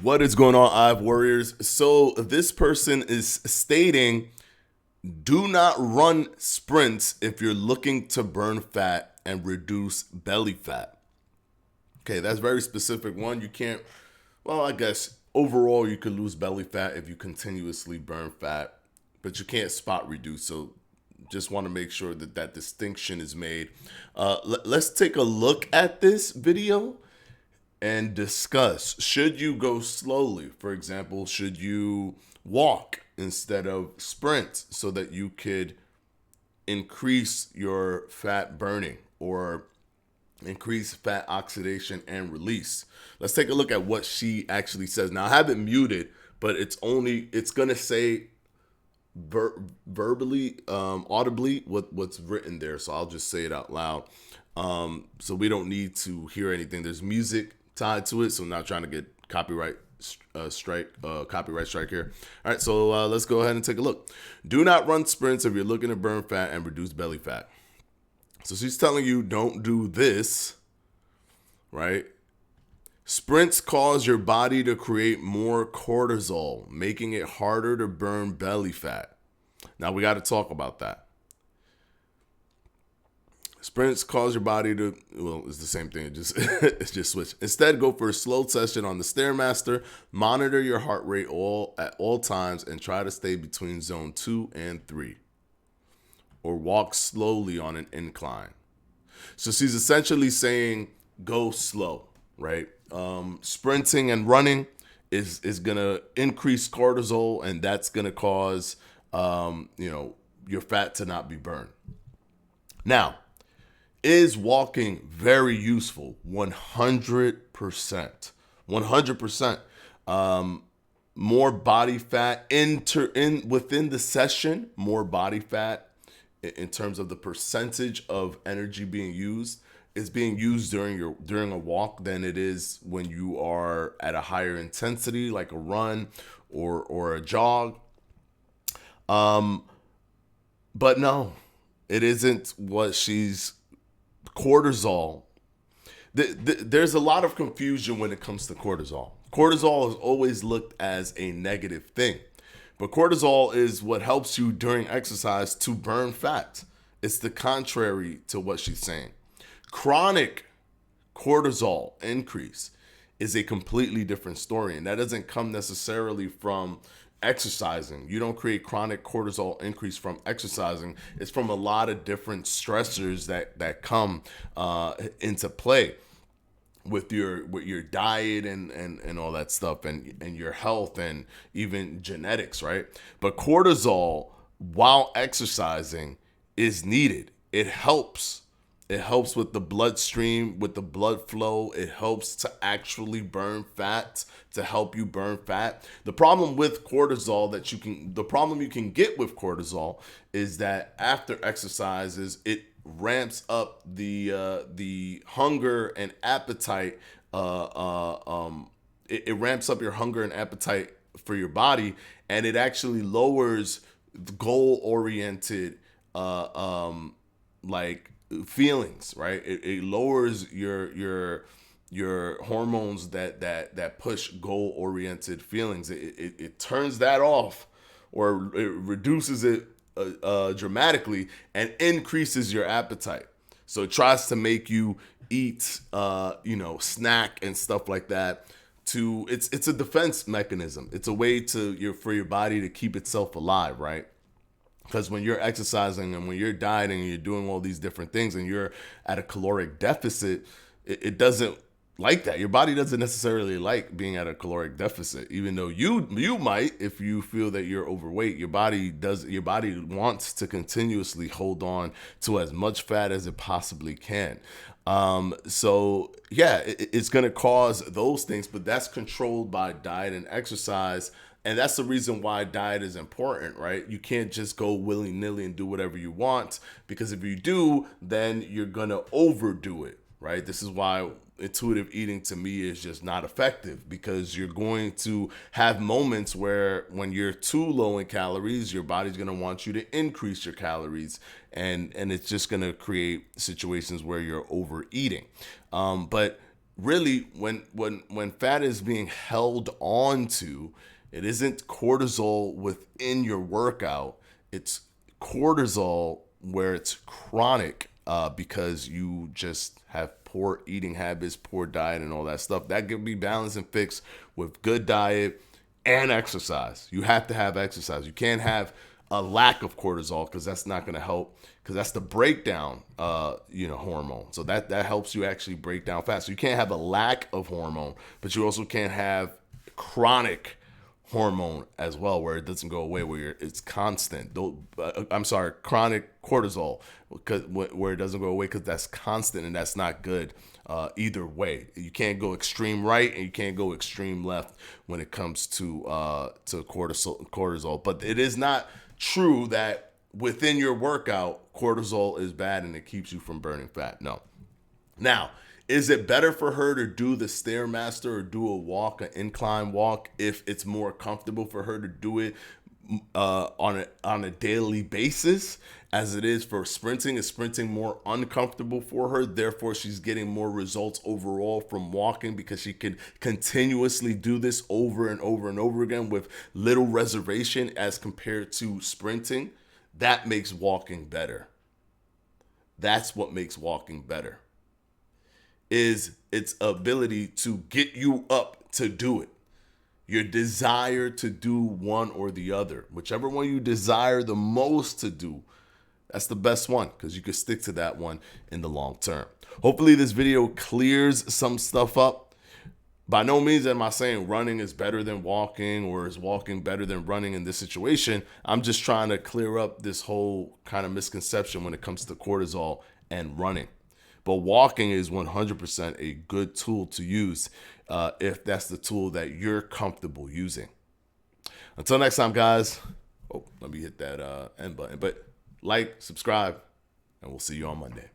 What is going on, IVE Warriors? So this person is stating, do not run sprints if you're looking to burn fat and reduce belly fat. Okay, that's very specific. One, you can't, well, I guess overall you could lose belly fat if you continuously burn fat, but you can't spot reduce. So just want to make sure that that distinction is made. Let's take a look at this video and discuss, should you go slowly? For example, should you walk instead of sprint so that you could increase your fat burning or increase fat oxidation and release? Let's take a look at what she actually says. Now, I have it muted, but it's going to say verbally, audibly what's written there. So I'll just say it out loud. So we don't need to hear anything. There's music tied to it, so I'm not trying to get copyright strike here. All right, so let's go ahead and take a look. Do not run sprints if you're looking to burn fat and reduce belly fat. So she's telling you don't do this, right? Sprints cause your body to create more cortisol, making it harder to burn belly fat. Now we got to talk about that. Sprints cause your body to, well, it's the same thing. It's just switch. Instead, go for a slow session on the Stairmaster. Monitor your heart rate at all times and try to stay between zone 2 and 3. Or walk slowly on an incline. So she's essentially saying go slow, right? Sprinting and running is going to increase cortisol, and that's going to cause your fat to not be burned. Now, is walking very useful? 100%. 100%. More body fat within the session, more body fat in terms of the percentage of energy being used is being used during a walk than it is when you are at a higher intensity like a run or a jog. But no, it isn't what she's cortisol. There's a lot of confusion when it comes to cortisol. Cortisol is always looked as a negative thing, but cortisol is what helps you during exercise to burn fat. It's the contrary to what she's saying. Chronic cortisol increase is a completely different story, and that doesn't come necessarily from exercising. You don't create chronic cortisol increase from exercising. It's from a lot of different stressors that come into play with your diet and all that stuff and your health and even genetics, right? But cortisol while exercising is needed. It helps. It helps with the bloodstream, with the blood flow. It helps to actually burn fat, to help you burn fat. The problem with cortisol you can get with cortisol is that after exercises, it ramps up the hunger and appetite. It ramps up your hunger and appetite for your body, and it actually lowers goal-oriented feelings, right? It lowers your hormones that push goal-oriented feelings. It turns that off, or it reduces it dramatically and increases your appetite. So it tries to make you eat, snack and stuff like that. It's a defense mechanism. It's a way for your body to keep itself alive, right? Because when you're exercising and when you're dieting and you're doing all these different things and you're at a caloric deficit, it doesn't like that. Your body doesn't necessarily like being at a caloric deficit, even though you might, if you feel that you're overweight. Your body wants to continuously hold on to as much fat as it possibly can. So yeah, it's going to cause those things, but that's controlled by diet and exercise. And that's the reason why diet is important, right? You can't just go willy-nilly and do whatever you want, because if you do, then you're going to overdo it, right? This is why intuitive eating to me is just not effective, because you're going to have moments where when you're too low in calories, your body's going to want you to increase your calories, and it's just going to create situations where you're overeating. But really when fat is being held on to, it isn't cortisol within your workout. It's cortisol where it's chronic, because you just have poor eating habits, poor diet, and all that stuff. That can be balanced and fixed with good diet and exercise. You have to have exercise. You can't have a lack of cortisol, because that's not going to help, because that's the breakdown hormone. So that helps you actually break down fat. So you can't have a lack of hormone, but you also can't have chronic hormone as well, where it doesn't go away, where it's constant. Chronic cortisol, because where it doesn't go away, because that's constant, and that's not good. Either way, you can't go extreme right and you can't go extreme left when it comes to cortisol. But it is not true that within your workout cortisol is bad and it keeps you from burning fat. No. Now, is it better for her to do the Stairmaster or do a walk, an incline walk, if it's more comfortable for her to do it on a daily basis, as it is for sprinting? Is sprinting more uncomfortable for her? Therefore, she's getting more results overall from walking, because she can continuously do this over and over and over again with little reservation, as compared to sprinting. That makes walking better. That's what makes walking better, is its ability to get you up to do it. Your desire to do one or the other, whichever one you desire the most to do, that's the best one, because you can stick to that one in the long term. Hopefully this video clears some stuff up. By no means am I saying running is better than walking, or is walking better than running in this situation. I'm just trying to clear up this whole kind of misconception when it comes to cortisol and running. But walking is 100% a good tool to use, if that's the tool that you're comfortable using. Until next time, guys. Oh, let me hit that end button. But like, subscribe, and we'll see you on Monday.